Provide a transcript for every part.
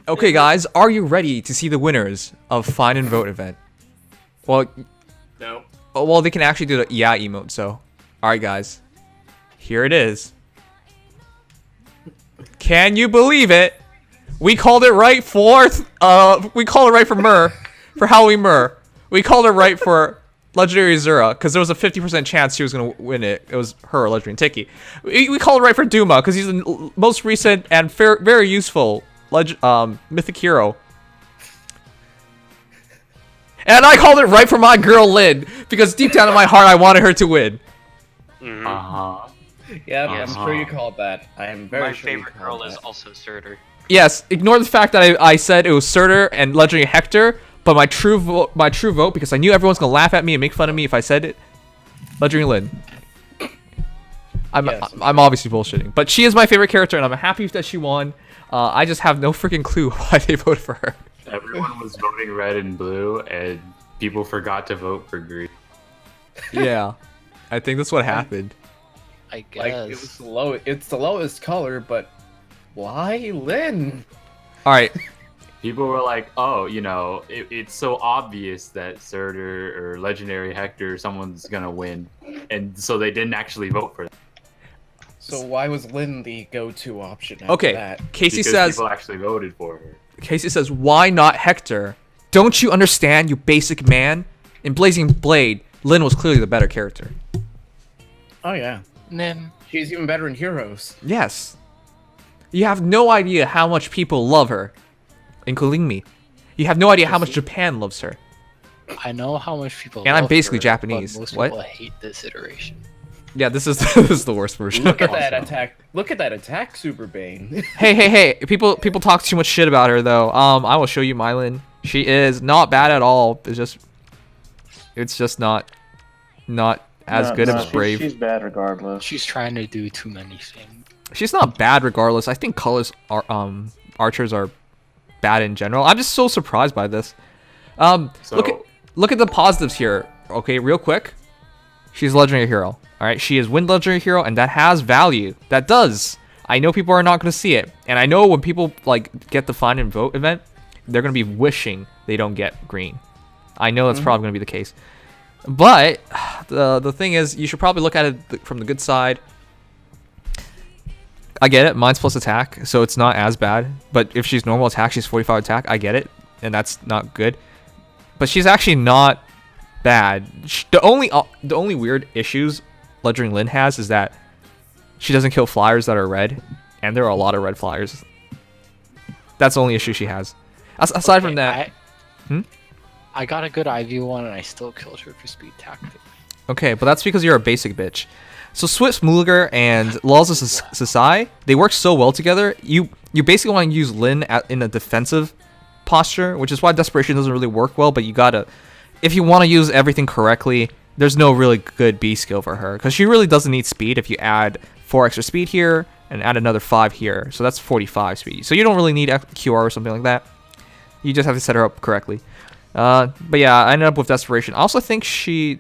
Okay, guys, are you ready to see the winners of Find and Vote event? Well, No. oh, well, they can actually do the yeah emote. So, all right, guys, here it is. Can you believe it? We called it right for Myrrh, for Halloween Myrrh. We called it right for Legendary Azura because there was a 50% chance she was gonna win it. It was her, Legendary Tiki. We called it right for Duma because he's the most recent and very useful mythic hero. And I called it right for my girl Lynn because deep down in my heart I wanted her to win. Yeah, I'm sure you called that. I am very My sure you favorite called girl is that. also Surtur. Yes, ignore the fact that I said it was Surtur and Legendary Hector, but my true vote, because I knew everyone's gonna laugh at me and make fun of me if I said it, Legendary Lynn. I'm obviously bullshitting, but she is my favorite character, and I'm happy that she won. I just have no freaking clue why they voted for her. Everyone was voting red and blue, and people forgot to vote for green. Yeah, I think that's what happened. I guess. Like, it was low. It's the lowest color, but why Lynn? All right. People were like, oh, you know, it's so obvious that Surtur or Legendary Hector, someone's gonna win. And so they didn't actually vote for that. So why was Lynn the go-to option after Okay, that? Casey Because says. people actually voted for her. Casey says, why not Hector? Don't you understand, you basic man? In Blazing Blade, Lynn was clearly the better character. Oh yeah, Nim. she's even better in Heroes. Yes. You have no idea how much people love her, including me. You have no idea how much Japan loves her. I know how much people. And I'm love basically her, Japanese. But most What? people hate this iteration. Yeah, this is this is the worst version. Look at that attack! Look at that attack, Super Bane. Hey! People talk too much shit about her though. I will show you Mylin. She is not bad at all. It's just not as good as Brave. She's bad regardless. She's trying to do too many things. She's not bad regardless. I think colors are archers are bad in general. I'm just so surprised by this. Look at the positives here. Okay, real quick. She's a legendary hero. All right, she is Wind legendary hero, and that has value. That does. I know people are not going to see it, and I know when people like get the Find and Vote event, they're going to be wishing they don't get green. I know that's probably going to be the case. But the thing is, you should probably look at it from the good side. I get it, mine's plus attack, so it's not as bad. But if she's normal attack, she's 45 attack. I get it, and that's not good. But she's actually not bad. The only weird issues Legendary Lynn has is that she doesn't kill flyers that are red, and there are a lot of red flyers. That's the only issue she has. Aside from that, I got a good IV1 and I still killed her for speed tactic. Okay, but that's because you're a basic bitch. So Swift Mulligar and Laws of Sasai, they work so well together. You basically want to use Lynn in a defensive posture, which is why Desperation doesn't really work well, but you gotta, if you want to use everything correctly, there's no really good B skill for her, because she really doesn't need speed if you add 4 extra speed here and add another 5 here, so that's 45 speed. So you don't really need QR or something like that. You just have to set her up correctly. But yeah, I ended up with Desperation. I also think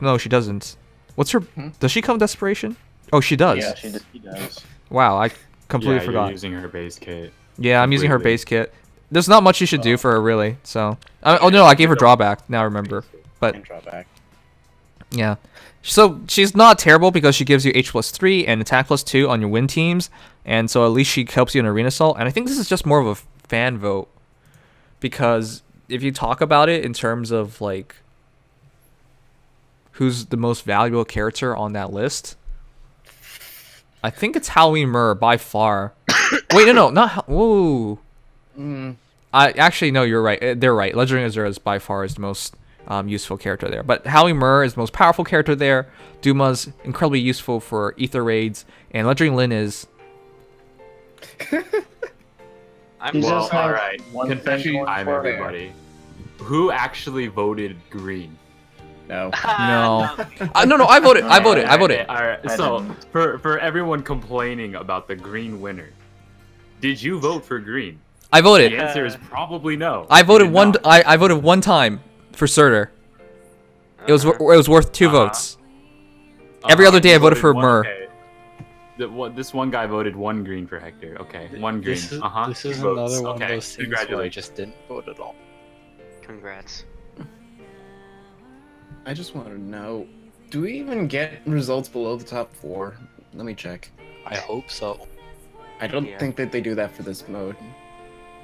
no, she doesn't. What's her, does she come with Desperation? Oh, she does. Yeah, she does. Wow, I completely forgot. You're using her base kit. Yeah, I'm using her base kit. There's not much you should do for her, really. So, oh no, I gave her drawback. Now I remember. But And drawback. yeah, so she's not terrible because she gives you H+3 and attack +2 on your win teams, and so at least she helps you in Arena Assault. And I think this is just more of a fan vote, because if you talk about it in terms of like who's the most valuable character on that list, I think it's Halloween Myrrh by far. Wait, no, not whoa. I actually no, you're right. They're right. Legendary Azura is by far is the most useful character there. But Halloween Myrrh is the most powerful character there. Duma's incredibly useful for ether raids, and Legendary Lynn is. Well, all right. one Confession thing going time, for her. everybody. Who actually voted green? No. No. No, I voted. I voted. All right. So for everyone complaining about the green winner, did you vote for green? I voted. The answer is probably no. I voted You did one. not. I voted one time for Surtur. It was worth 2 votes. Every other day I You voted for one- Myrrh. okay. This one guy voted 1 green for Hector. Okay, 1 green. This is, Uh-huh. this is 2 votes. another one Okay, of those things where I congratulations. just didn't vote at all. Congrats. I just want to know, do we even get results below the top 4? Let me check. I hope so. I don't Yeah. think that they do that for this mode.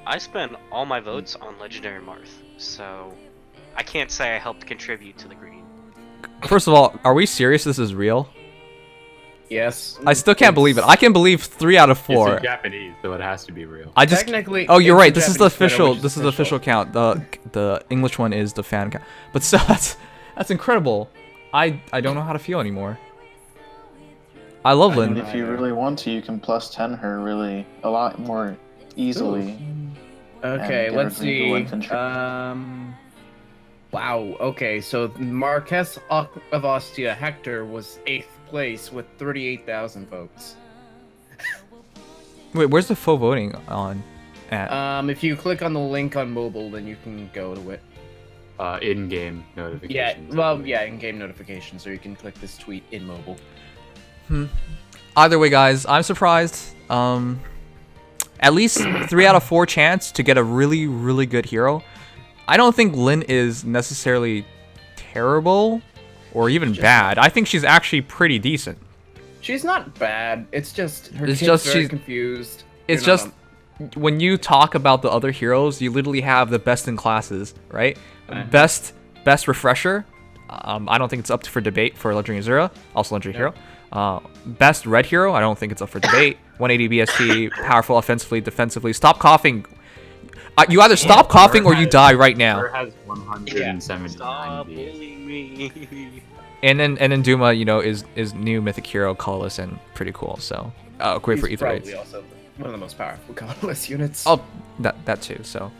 I spent all my votes on Legendary Myrrh, so I can't say I helped contribute to the green. First of all, are we serious? This is real? Yes. I still can't believe it. I can believe 3 out of It's 4. in Japanese, so it has to be real. I just. Technically, Oh, you're it's a right. This is the Japanese photo, official. which is This is the official count. The English one is the fan count. But still, that's incredible. I don't know how to feel anymore. I love And Lynn. if you really want to, you can +10 her really a lot more easily. Okay, and let's get her green to see. win control. Wow. Okay, so Marquess of Ostia Hector was 8th place with 38,000 votes. Wait, where's the full voting on? At? If you click on the link on mobile, then you can go to it. In-game Yeah, notifications. well, yeah, in-game notifications, or you can click this tweet in mobile. Either way, guys, I'm surprised. At least 3 out of 4 chance to get a really, really good hero. I don't think Lynn is necessarily terrible or even bad. I think she's actually pretty decent. She's not bad. It's just her It's kid's just very she's- confused. It's You're just not when you talk about the other heroes, you literally have the best in classes, right? Best refresher. I don't think it's up for debate for Legendary Azura, also Legendary Hero. Best red hero. I don't think it's up for debate. 180 BST, powerful offensively, defensively. Stop coughing. You either stop coughing or you die right now. Myrrh has 179 Stop VS. bullying me. And then Duma, you know, is new mythic hero, colorless, and pretty cool. So great for He's ether raids. probably also one of the most powerful colorless units. Oh, that too. So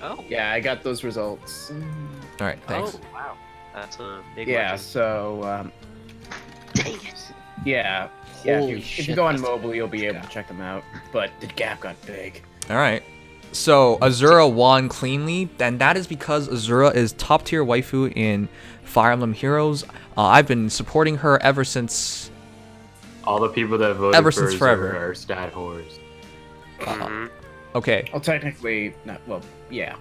Oh. Yeah, I got those results. all right, thanks. Oh, wow. That's a big Yeah, legend. so Dang it. yeah, Holy if you shit, go on that's mobile, you'll be able to gap. check them out. But the gap got big. All right. So Azura won cleanly, and that is because Azura is top tier waifu in Fire Emblem Heroes. I've been supporting her ever since. All the people that voted Ever for since Azura forever. are stat whores. Mhm. Okay. Well, technically, not. Well, yeah,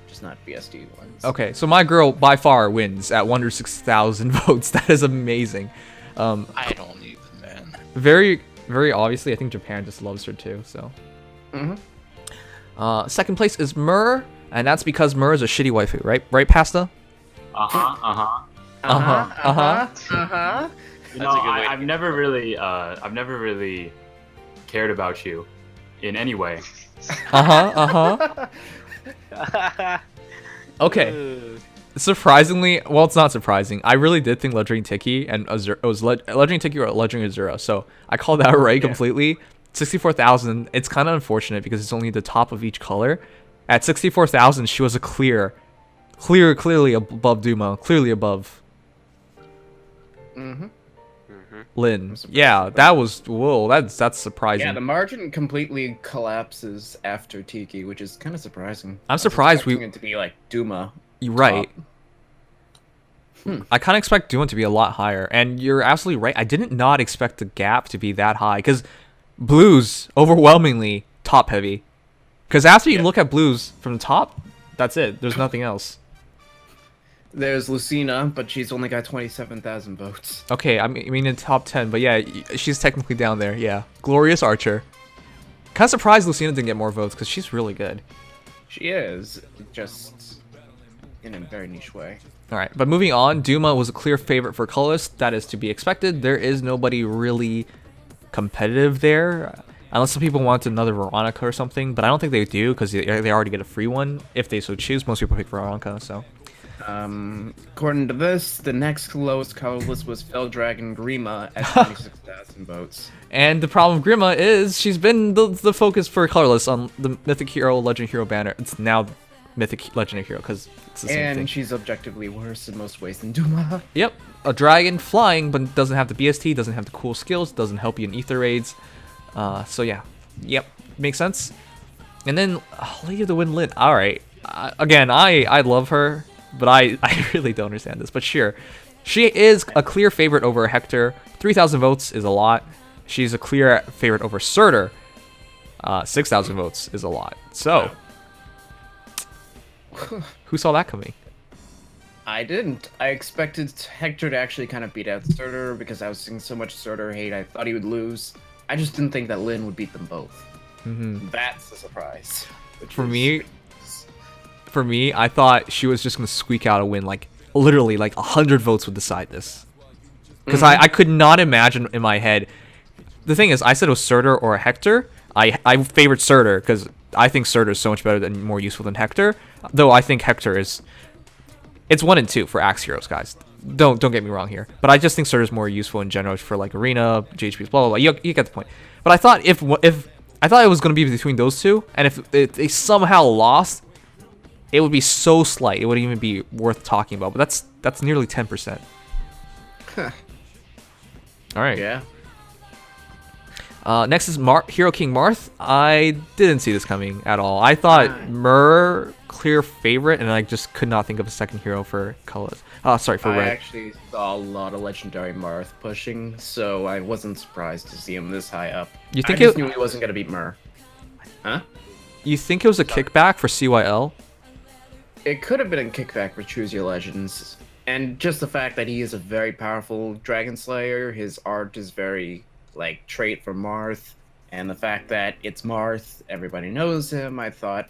just not BSD ones. Okay. So my girl by far wins at 106,000 votes. That is amazing. I don't even, man. Very, very obviously, I think Japan just loves her too. So. Mm-hmm. Second place is Myrrh, and that's because Myrrh is a shitty waifu, right? Right, Pasta? Uh-huh. You That's know, a good way to I've never really cared about you in any way. Okay. Surprisingly, well, it's not surprising. I really did think Legendary Tiki and Azura was Legendary Tiki or Legendary Azura, so I called that right completely. 64,000. It's kind of unfortunate because it's only the top of each color. At 64,000, she was a clearly above Duma, clearly above Mm-hmm. Lynn. Yeah, that was whoa. That's surprising. Yeah, the margin completely collapses after Tiki, which is kind of surprising. I'm surprised I was expecting it to be like Duma. You're right. top. I kind of expect Duma to be a lot higher, and you're absolutely right. I didn't not expect the gap to be that high because blues overwhelmingly top heavy. Because after you look at blues from the top, that's it. There's nothing else. There's Lucina, but she's only got 27,000 votes. Okay, I mean in top 10, but yeah, she's technically down there. Yeah, Glorious Archer. Kind of surprised Lucina didn't get more votes because she's really good. She is, just in a very niche way. All right, but moving on, Duma was a clear favorite for colorless. That is to be expected. There is nobody really competitive there, unless some people want another Veronica or something. But I don't think they do because they already get a free one if they so choose. Most people pick Veronica, so. According to this, the next lowest colorless was Fell Dragon Grima at 26,000 votes. And the problem with Grima is she's been the focus for colorless on the Mythic Hero, Legend Hero banner. It's now Mythic Legendary Hero because it's the same And thing. she's objectively worse in most ways than Duma. Yep, a dragon flying, but doesn't have the BST, doesn't have the cool skills, doesn't help you in ether raids. So yeah, yep, makes sense. And then Lady of the Wind Lynn. All right, again, I love her, but I really don't understand this. But sure, She is a clear favorite over Hector. 3,000 votes is a lot. She's a clear favorite over Surtur. 6,000 votes is a lot. So, who saw that coming? I didn't. I expected Hector to actually kind of beat out Surtur because I was seeing so much Surtur hate. I thought he would lose. I just didn't think that Lynn would beat them both. That's a surprise. For me, I thought she was just gonna squeak out a win. Like literally, like 100 votes would decide this. Because I could not imagine in my head. The thing is, I said it was Surtur or Hector. I favored Surtur because I think Surtur is so much better and more useful than Hector. Though I think Hector is. It's 1 and 2 for Axe Heroes, guys. Don't get me wrong here. But I just think Surtur is more useful in general for like arena, JHPs, blah blah blah. You get the point. But I thought if I thought it was gonna be between those two, and if they somehow lost, it would be so slight. It wouldn't even be worth talking about. But that's nearly 10%. Huh. All right. Yeah. Next is Hero King Marth. I didn't see this coming at all. I thought Myrrh clear favorite, and I just could not think of a second hero for colors. Sorry, for I red. actually saw a lot of legendary Marth pushing, so I wasn't surprised to see him this high up. You think I just knew he wasn't gonna beat Myrrh. Huh? You think it was a kickback for CYL? It could have been a kickback for Choose Your Legends, and just the fact that he is a very powerful Dragon Slayer, his art is very like trait for Marth, and the fact that it's Marth, everybody knows him. I thought,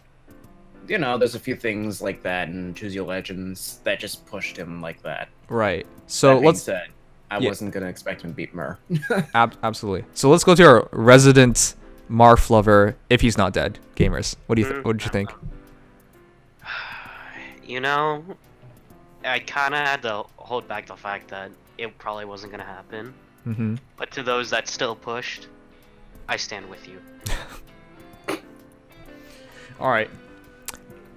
you know, there's a few things like that in Choose Your Legends that just pushed him like that. Right. So That being let's. said, I wasn't gonna expect him to beat Myrrh. Absolutely. So let's go to our resident Marth lover, if he's not dead, gamers. What do you what did you think? You know, I kind of had to hold back the fact that it probably wasn't going to happen. But to those that still pushed, I stand with you. All right.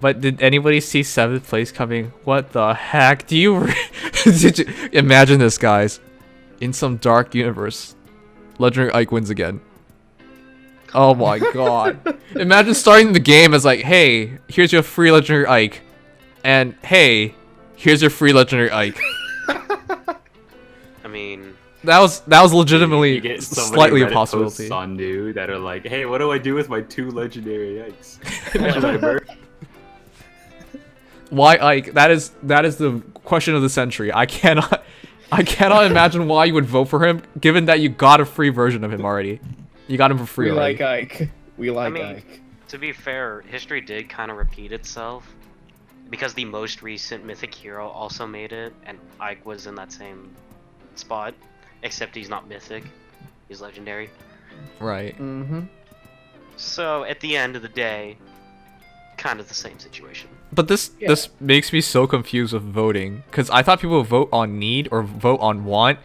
But did anybody see 7th place coming? What the heck? Do you did you imagine this, guys? In some dark universe, Legendary Ike wins again. Oh my god. Imagine starting the game as like, hey, here's your free Legendary Ike. And hey, here's your free Legendary Ike. I mean, that was legitimately you get so slightly a many Reddit possibility. posts on dude that are like, hey, what do I do with my 2 legendary Ikes? Should I burn? Why Ike? That is the question of the century. I cannot imagine why you would vote for him, given that you got a free version of him already. You got him for free. We already. like Ike. We like I mean, Ike. to be fair, history did kind of repeat itself. Because the most recent mythic hero also made it, and Ike was in that same spot, except he's not mythic, he's legendary. Right. So at the end of the day, kind of the same situation. But this makes me so confused with voting, because I thought people would vote on need or vote on want,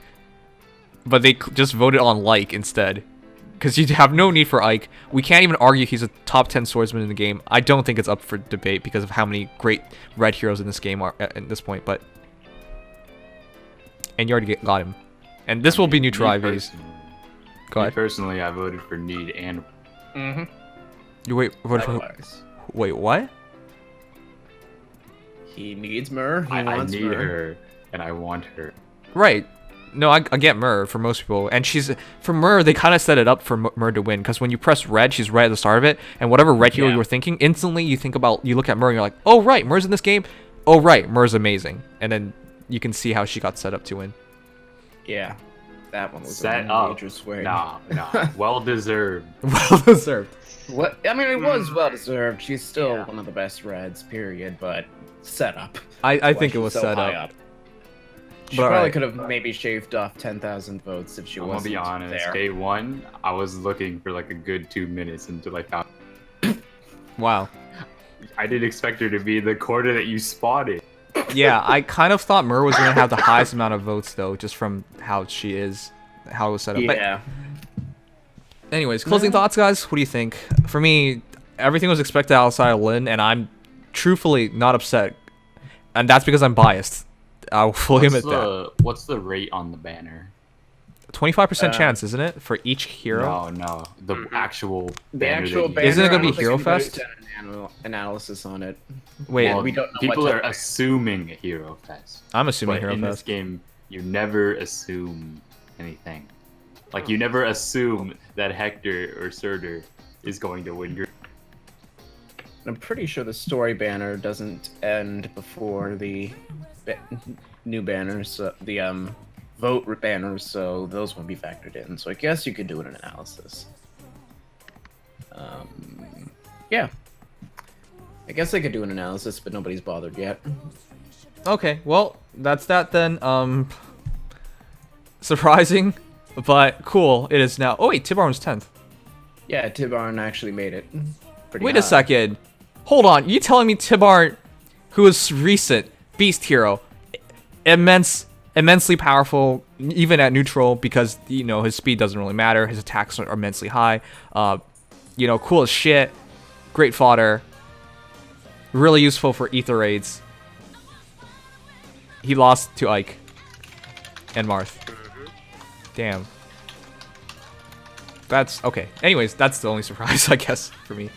but they just voted on like instead. Because you have no need for Ike. We can't even argue he's a top 10 swordsman in the game. I don't think it's up for debate because of how many great red heroes in this game are at this point. But and you already got him. And this will be neutral IVs. Go ahead. Personally, I voted for need and. You wait what? What? He needs Myrrh. I wants need Myrrh. her, and I want her. Right. No, I get Myrrh for most people, and for Myrrh they kind of set it up for Myrrh to win, because when you press red, she's right at the start of it, and whatever red hero you were thinking, instantly you look at Myrrh and you're like, oh right, Myrrh's in this game, oh right, Myrrh's amazing, and then you can see how she got set up to win. Yeah, that one was Set a up. major swing. Nah, well deserved. Well deserved. What? I mean, it was well deserved. She's still one of the best reds, period. But set up. I think it was set up. She But probably alright. could have maybe shaved off 10,000 votes if she I'm gonna wasn't be honest. there. Day 1, I was looking for like a good 2 minutes until I found. Wow. I didn't expect her to be the quarter that you spotted. Yeah, I kind of thought Myrrh was gonna have the highest amount of votes though, just from how she is, how it was set up. Yeah. But anyways, closing thoughts, guys. What do you think? For me, everything was expected outside of Lynn, and I'm truthfully not upset, and that's because I'm biased. I'll fully admit that. What's the rate on the banner? 25% chance, isn't it, for each hero? No, the actual The banner. actual that banner, Isn't it gonna I be don't think Hero anybody's Fest? done an analysis on it. Wait, Yeah, we don't know people what are type- assuming Hero Fest. I'm assuming But Hero in Fest. this game, you never assume anything. Like you never assume that Hector or Surtur is going to win your. I'm pretty sure the story banner doesn't end before the new banners, the vote banners, so those won't be factored in. So I guess you could do an analysis. Yeah. I guess I could do an analysis, but nobody's bothered yet. Okay, well, that's that then. Surprising, but cool. It is now. Oh wait, Tibarn was 10th. Yeah, Tibarn actually made it. Pretty Wait high. a second. Hold on. You telling me Tibarn, who is recent beast hero, immensely powerful, even at neutral, because you know his speed doesn't really matter. His attacks are immensely high. You know, cool as shit. Great fodder. Really useful for ether raids. He lost to Ike and Marth. Damn. That's okay. Anyways, that's the only surprise, I guess, for me.